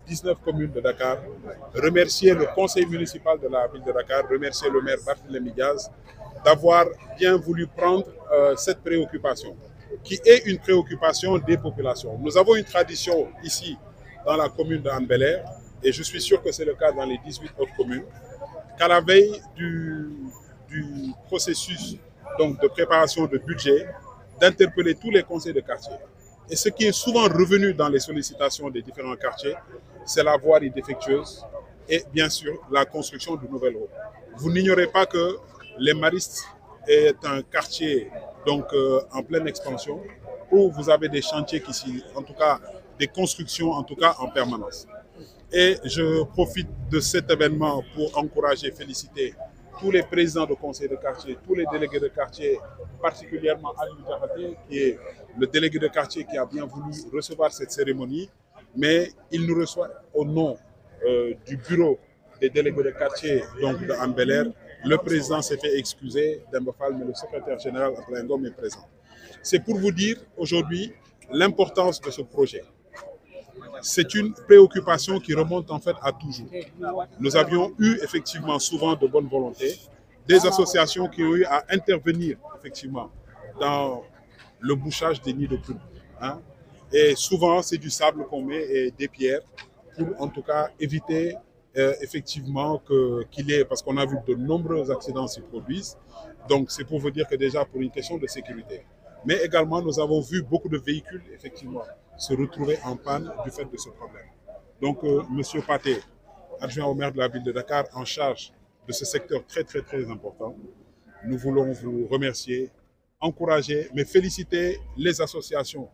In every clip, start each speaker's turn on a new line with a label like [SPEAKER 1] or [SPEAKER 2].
[SPEAKER 1] 19 communes de Dakar, remercier le conseil municipal de la ville de Dakar, remercier le maire Barthélémy Diaz d'avoir bien voulu prendre cette préoccupation, qui est une préoccupation des populations. Nous avons une tradition ici dans la commune de Hann Bel-Air, et je suis sûr que c'est le cas dans les 18 autres communes, qu'à la veille du processus donc, de préparation de budget, d'interpeller tous les conseils de quartier. Et ce qui est souvent revenu dans les sollicitations des différents quartiers, c'est la voirie défectueuse et bien sûr la construction de nouvelles routes. Vous n'ignorez pas que les Maristes est un quartier donc, en pleine expansion où vous avez des chantiers qui, en tout cas, des constructions en tout cas en permanence. Et je profite de cet événement pour encourager, féliciter tous les présidents de conseils de quartier, tous les délégués de quartier, particulièrement Ali Diakhaté, qui est le délégué de quartier qui a bien voulu recevoir cette cérémonie, mais il nous reçoit au nom du bureau des délégués de quartier donc de Hann Bel-Air. Le président s'est fait excuser, Demba Fall, mais le secrétaire général Abdoulaye Ngom est présent. C'est pour vous dire aujourd'hui l'importance de ce projet. C'est une préoccupation qui remonte en fait à toujours. Nous avions eu effectivement souvent de bonne volonté, des associations qui ont eu à intervenir effectivement dans le bouchage des nids de poules. Hein. Et souvent c'est du sable qu'on met et des pierres pour en tout cas éviter effectivement qu'il y ait, parce qu'on a vu de nombreux accidents se produisent. Donc c'est pour vous dire que déjà pour une question de sécurité. Mais également nous avons vu beaucoup de véhicules effectivement se retrouver en panne du fait de ce problème. Donc, M. Pathé, adjoint au maire de la ville de Dakar, en charge de ce secteur très important, nous voulons vous remercier, encourager, mais féliciter les associations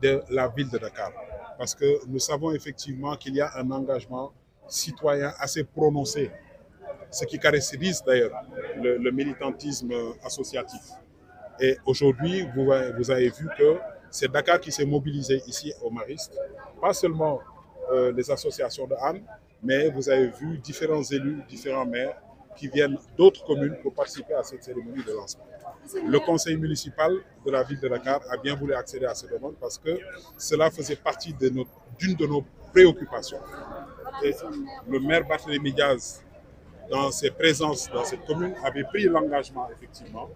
[SPEAKER 1] de la ville de Dakar. Parce que nous savons effectivement qu'il y a un engagement citoyen assez prononcé, ce qui caractérise d'ailleurs le militantisme associatif. Et aujourd'hui, vous avez vu que c'est Dakar qui s'est mobilisé ici au Mariste, pas seulement les associations de Hann, mais vous avez vu différents élus, différents maires qui viennent d'autres communes pour participer à cette cérémonie de lancement. Le conseil municipal de la ville de Dakar a bien voulu accéder à ce demande parce que cela faisait partie d'une de nos préoccupations. Et le maire Barthélémy Diaz, dans ses présences dans cette commune, avait pris l'engagement effectivement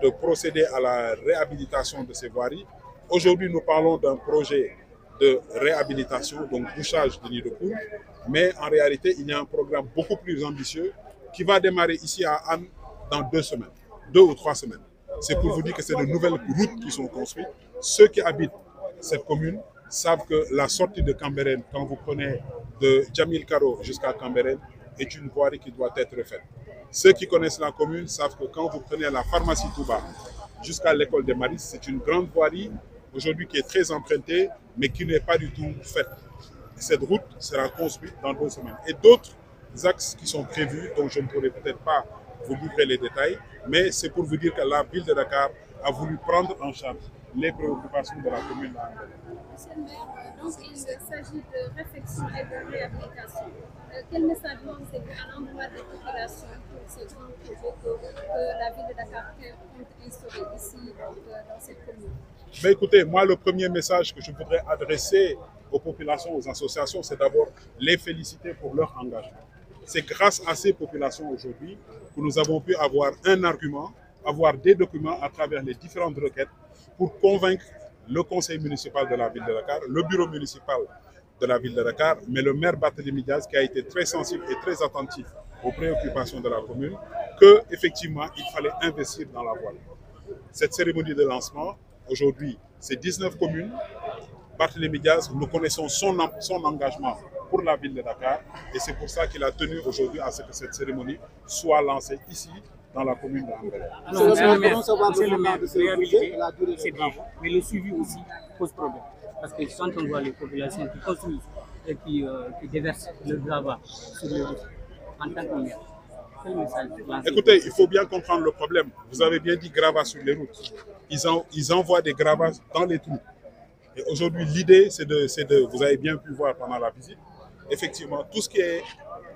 [SPEAKER 1] de procéder à la réhabilitation de ces voiries. Aujourd'hui, nous parlons d'un projet de réhabilitation, donc bouchage de nids de poules, mais en réalité, il y a un programme beaucoup plus ambitieux qui va démarrer ici à Hann dans 2 semaines, 2 ou 3 semaines. C'est pour vous dire que c'est de nouvelles routes qui sont construites. Ceux qui habitent cette commune savent que la sortie de Cambérène, quand vous prenez de Djamil Karo jusqu'à Cambérène, est une voirie qui doit être faite. Ceux qui connaissent la commune savent que quand vous prenez la pharmacie Touba jusqu'à l'école des Maristes, c'est une grande voirie aujourd'hui qui est très empruntée, mais qui n'est pas du tout faite. Cette route sera construite dans 2 semaines. Et d'autres axes qui sont prévus, dont je ne pourrai peut-être pas vous livrer les détails, mais c'est pour vous dire que la ville de Dakar a voulu prendre en charge les préoccupations de la commune.
[SPEAKER 2] Monsieur le maire, donc il s'agit de réflexion et de réhabilitation. Quel message lancez-vous à l'endroit des populations pour ce grand projet que la ville de Dakar compte instaurer ici dans cette commune?
[SPEAKER 1] Mais écoutez, moi le premier message que je voudrais adresser aux populations, aux associations, c'est d'abord les féliciter pour leur engagement. C'est grâce à ces populations aujourd'hui que nous avons pu avoir un argument, avoir des documents à travers les différentes requêtes pour convaincre le conseil municipal de la ville de Dakar, le bureau municipal de la ville de Dakar, mais le maire Barthélémy Diaz qui a été très sensible et très attentif aux préoccupations de la commune, qu'effectivement il fallait investir dans la voie. Cette cérémonie de lancement, aujourd'hui, c'est 19 communes. Barthélémy Diaz, nous connaissons son engagement pour la ville de Dakar et c'est pour ça qu'il a tenu aujourd'hui à ce que cette cérémonie soit lancée ici, dans la commune de Hann Bel-Air.
[SPEAKER 3] C'est le maire, réhabilité, c'est bien, mais le suivi aussi pose problème. Parce que quand on voit les populations qui construisent et qui déversent le gravat sur les routes, en tant que maire, quel message lancez-vous?
[SPEAKER 1] Écoutez, il faut bien comprendre le problème. Vous avez bien dit gravat sur les routes. Ils envoient des gravats dans les trous. Et aujourd'hui, l'idée, c'est de, vous avez bien pu voir pendant la visite, effectivement, tout ce qui est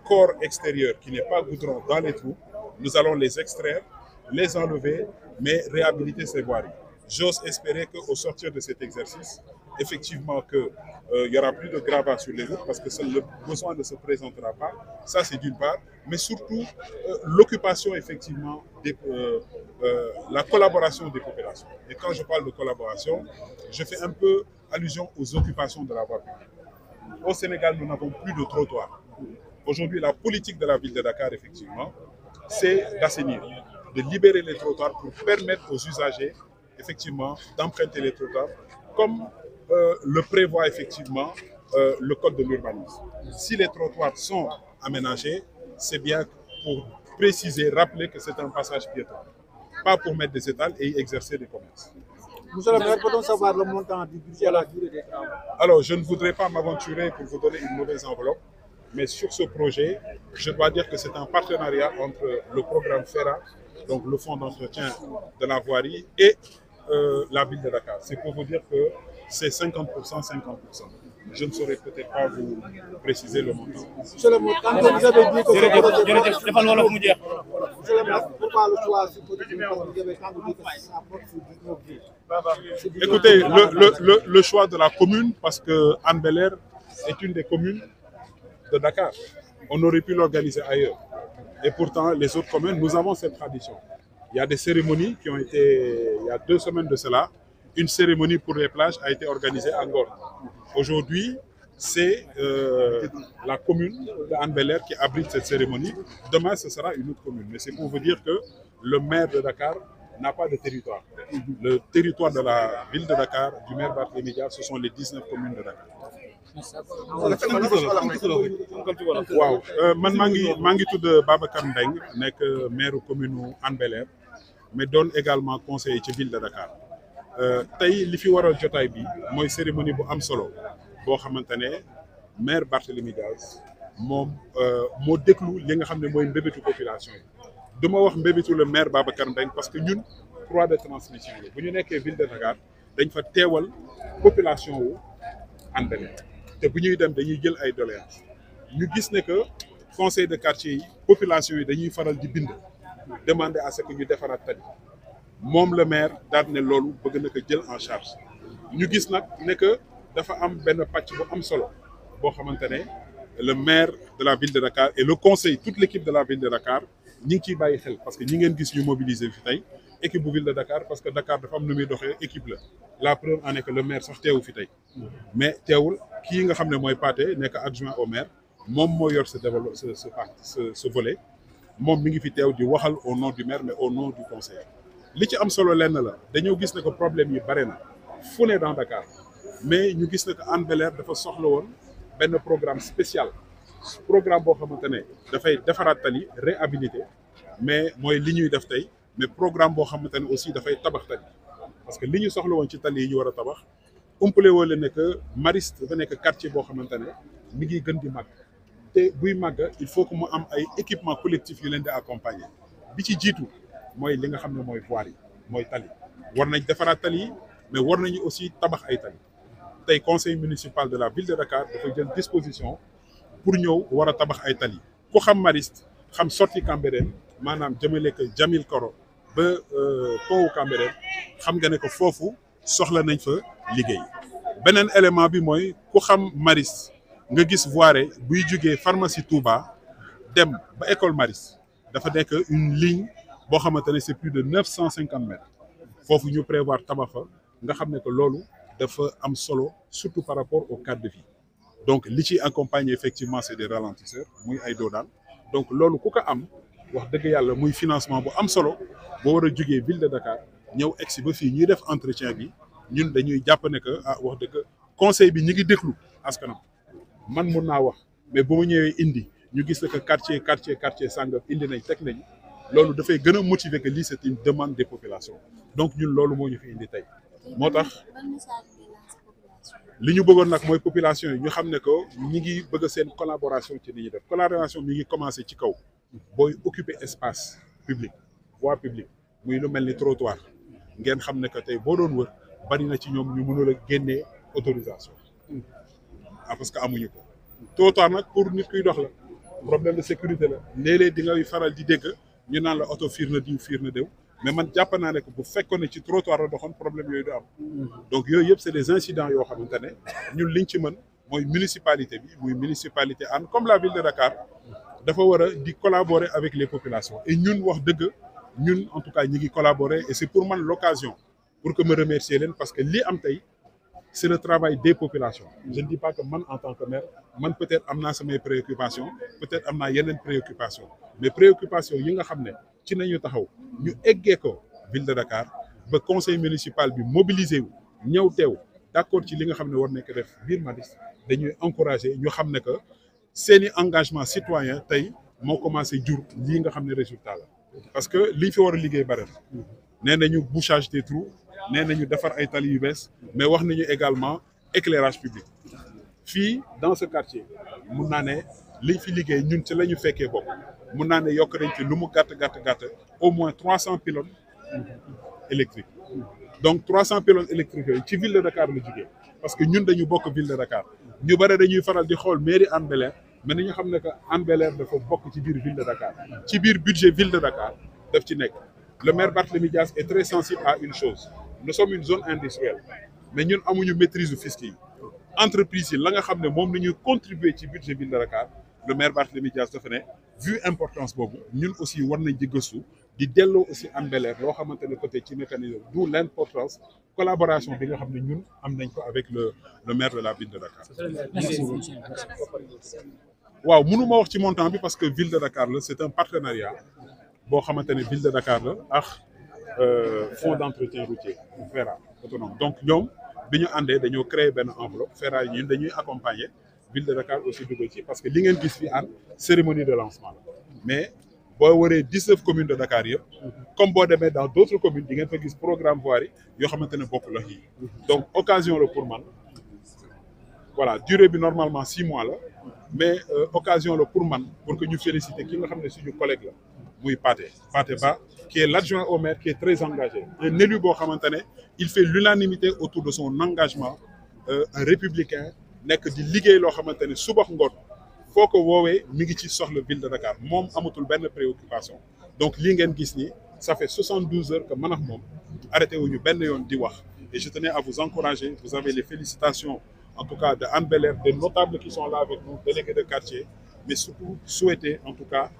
[SPEAKER 1] corps extérieur, qui n'est pas goudron dans les trous, nous allons les extraire, les enlever, mais réhabiliter ces voiries. J'ose espérer qu'au sortir de cet exercice, effectivement que il y aura plus de gravats sur les routes parce que le besoin ne se présentera pas. Ça, c'est d'une part. Mais surtout, l'occupation, effectivement, la collaboration des populations. Et quand je parle de collaboration, je fais un peu allusion aux occupations de la voie publique. Au Sénégal, nous n'avons plus de trottoirs. Aujourd'hui, la politique de la ville de Dakar, effectivement, c'est d'assainir, de libérer les trottoirs pour permettre aux usagers, effectivement, d'emprunter les trottoirs, comme le prévoit effectivement le code de l'urbanisme. Si les trottoirs sont aménagés, c'est bien pour préciser, rappeler que c'est un passage piéton, pas pour mettre des étals et exercer des commerces.
[SPEAKER 4] Monsieur le maire, peut-on savoir le montant du budget à la durée des travaux?
[SPEAKER 1] Alors, je ne voudrais pas m'aventurer pour vous donner une mauvaise enveloppe, mais sur ce projet, je dois dire que c'est un partenariat entre le programme FERA, donc le fonds d'entretien de la voirie, et la ville de Dakar. C'est pour vous dire que c'est 50%, 50%. Je ne saurais peut-être pas vous préciser le montant.
[SPEAKER 4] Monsieur le maire, quand vous avez dit que ce projet... Monsieur le maire, pourquoi le choix sur le projet quand vous dites que ça porte sur 19 villes?
[SPEAKER 1] Écoutez, le choix de la commune, parce que Hann Bel-Air est une des communes de Dakar. On aurait pu l'organiser ailleurs. Et pourtant, les autres communes, nous avons cette tradition. Il y a des cérémonies qui ont été, il y a 2 semaines de cela, une cérémonie pour les plages a été organisée à Ngor. Aujourd'hui, c'est la commune de Hann Bel-Air qui abrite cette cérémonie. Demain, ce sera une autre commune. Mais c'est pour vous dire que le maire de Dakar n'a pas de territoire. Le territoire de la ville de Dakar, du maire Barthélémy Dias, ce sont les 19 communes de Dakar. waaw man maa ngi tudd Babacar Mbengue nekk maire commune Hann Bel-Air mais doon également conseiller ci ville de Dakar tey li fi waral jotaay bi mooy cérémonie bu am solo boo xamante ne maire Barthélémy Dias moom moo déglu li nga xam ne mooy mbébétu population yi du ma wax mbébétu le maire Babacar Mbengue parce que ñun croix de transmission la bu ñu nekkee ville de Dakar dañ fa teewal population wu Hann Bel-Air te bu ñuy dem dañuy jël ay doléances ñu gis ne que conseil de quartier yi population yi dañuy faral di bind demander à ce que ñu defaraat tali moom le maire daal ne loolu bëgg na ko jël en charge ñu gis nag ne que dafa am benn pàcc bu am solo boo xamante ne le maire de la ville de Dakar et le conseil toute l'équipe de la ville de Dakar ñi ngi ciy bàyyi xel parce que ñi ngeen gis ñu mobiliser fi tey équipe bu ville de Dakar parce que Dakar dafa am nu muy doxee équipe la preuve en est que le maire sax teewu fi tey mais teewul kii nga xam ne mooy Pathé nekk adjoint au maire moom moo yor ce volet moom mi ngi fi teew di waxal au nom du maire mais au nom du conseil li ci am solo lenn la dañoo gis ne que problème yi bare na fu ne dans Dakar mais ñu gis ne que Hann Bel-Air dafa soxla woon benn programme spécial programme boo xamante ne dafay defaraat tali réhabilité mais mooy li ñuy def tey mais programme boo xamante ne aussi dafay tabax tali parce que li ñu soxla woon ci tali yi ñu war a tabax umpale woo leen ne que Mariste dafa nekk quartier boo xamante ne mi ngi gën di màgg te buy màgg il faut que mu am ay équipement collectif yu leen di accompagner bi ci jiitu mooy li nga xam ne mooy voirie yi mooy tali war nañ defaraat tali yi mais war nañu aussi tabax ay tali tey conseil municipal de la ville de Dakar dafa jël disposition pour ñëw war a tabax ay tali ku xam Mariste xam sortie Cambérène maanaam jëmale ko Jamil Koro ba pont Cambérène xam nga ne ko foofu soxla nañ fa liggéey beneen élément bi mooy ku xam Mariste nga gis voirie buy jugee pharmacie Touba dem ba école Mariste dafa nekk une ligne boo xamante ne c'est plus de 950 mètres foofu ñu prévoir tabax fa nga xam ne que loolu dafa am solo surtout par rapport au cadre de vie donc li ci accompagner effectivement c'est des ralentisseurs muy ay doodaan donc loolu ku ko am wax dëgg yàlla muy financement bu am solo boo war a jugee ville de Dakar ñëw egsi ba fii ñuy def entretien bi ñun dañuy jàpp ne que wax dëgg conseil bi ñu ngi déglu askanam man mun naa wax mais bu ma ñëwee indi ñu gis que quartier sàngam indi nañ teg nañ loolu dafay gën a motiver que lii c'est une demande des populations donc ñun loolu moo ñu fi indi tey moo tax li ñu bëggoon nag mooy population yi ñu xam ne que ñi ngi bëgg seen collaboration ci li ñuy def collaboration mi ngi commencé ci kaw booy occuper espace public voie publique muy lu mel ni trottoir ngeen xam ne que tey boo doon wër bari na ci ñoom ñu mënul a génnee autorisation parce que amuñu ko trottoir nag pour nit kuy dox la problème de sécurité la léeg-léeg di ngay faral di dégg ñu naan la oto fiir na diw fiir na déw mais man jàpp naa ne que bu fekkoon ne ci trottoir la doxoon problème yooyu du am donc yooyu yëpp c'est des incidents yoo xamante ne ñun liñ ci mën mooy municipalité bi muy municipalité Hann comme la ville de Dakar dafa war a di collaborer avec les populations et ñun wax dëgg ñun en tout cas ñi ngi collaborer et c'est pour man l'occasion pour que me remercier leen parce que lii am tey c'est le travail des populations je ne dis pas que man en tant que maire man peut-être am naa samay préoccupations peut-être am naa yeneen préoccupations mais préoccupations yi nga xam ne ci nañu taxaw ñu eggee ko ville de Dakar ba conseil municipal bi mobilisé wu ñëw teew d'accord ci li nga xam ne war nañ ko def biir Maristes dañuy encourager ñu xam ne que seeni engagement citoyen tey moo commencé jur lii nga xam ne résultat la parce que liñ fi war a liggéey bare na nee nañu bouchage des trous nee nañu defar ay tali yu bees mais wax nañu également éclairage public fii dans ce quartier mun naa ne liñ fi liggéey ñun ci la ñu fekkee bopp mun naa ne yokk nañ ci lu mu gàtt au moins 300 pylônes électriques donc 300 pylônes électriques yooyu ci ville de Dakar la jógee parce que ñun dañu bokk ville de Dakar ñu bare dañuy faral di xool mairie Hann Bel-Air mais nañu xam ne que Hann Bel-Air dafa bokk ci biir ville de Dakar ci biir budget ville de Dakar daf ci nekk le maire Barthélémy Dias est très sensible à une chose nous sommes une zone industrielle mais ñun amuñu maîtrise du fisc yi entreprise yi la nga xam ne moom la ñuy contribuer ci budget ville de Dakar le maire Barthélémy Dias dafa ne vu importance boobu ñun aussi war nañ di gëstu di delloo aussi Hann Bel-Air loo xamante ne peut-être ci mécanisme d'où l'importance collaboration bi nga xam ne ñun am nañ ko avec le maire de la ville de Dakar. waaw mënu ma wax ci montant bi parce que ville de Dakar la c'est un partenariat boo xamante ne ville de Dakar la ak fonds d'entretien routier FERA autonome donc ñoom bi ñu àndee dañoo créer benn enveloppe FERA ñun dañuy accompagner ville de Dakar aussi dugal ci parce que li ngeen gis fi Hann cérémonie de lancement la mais boo waree 19 communes de Dakar yëpp comme boo demee dans d'autres communes di ngeen fa gis programme voirie yoo xamante ne bokk la yi donc occasion la pour man voilà durée bi normalement 6 mois la mais occasion la pour man pour que ñu féliciter ki nga xam ne suñu collègue la muy Pathé Ba qui est l'adjoint au maire qui est très engagé un élu boo xamante ne il fait l'unanimité autour de son engagement un républicain nekk di liggéey loo xamante ne subax ngoon foo ko woowee mi ngi ci soxla ville de Dakar moom amatul benn préoccupation donc lii ngeen gis ni ça fait 72 heures que man ak moom arrêté wuñu benn yoon di wax et je tenais à vous encourager vous avez les félicitations en tout cas de Hann Bel-Air des notables qui sont là avec nous délégués de quartier mais surtout souhaiter en tout cas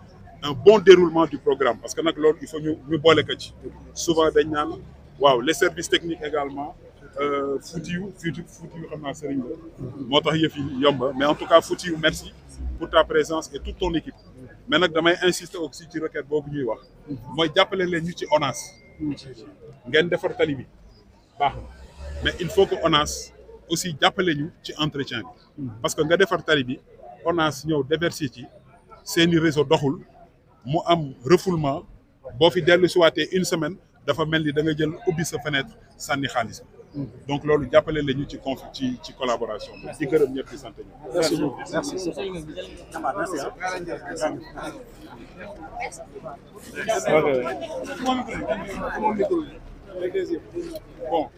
[SPEAKER 1] un bon déroulement du programme parce que nag loolu il faut ñu boole ko ci souvent dañ naan waaw les services techniques également Foutiou xam naa Serigne la moo tax yëf yi yomb mais en tout cas Foutiou merci pour ta présence et toute ton équipe mais nag damay insister aussi ci requête boobu ñuy wax mooy jàppale leen ñu ci ONAS ngeen defar tali bi baax na mais il faut que ONAS aussi jàppale ñu ci entretien bi parce que nga defar tali bi ONAS ñëw déverser ci seeni réseau doxul mu am refoulement boo fi dellu si waatee une semaine dafa mel ni da nga jël ubbi sa fenêtre sànni xaalis donc loolu jàppale la ñu ci collaboration bi di gërëm ñëpp di sant ñu. merci beaucoup merci. Bon.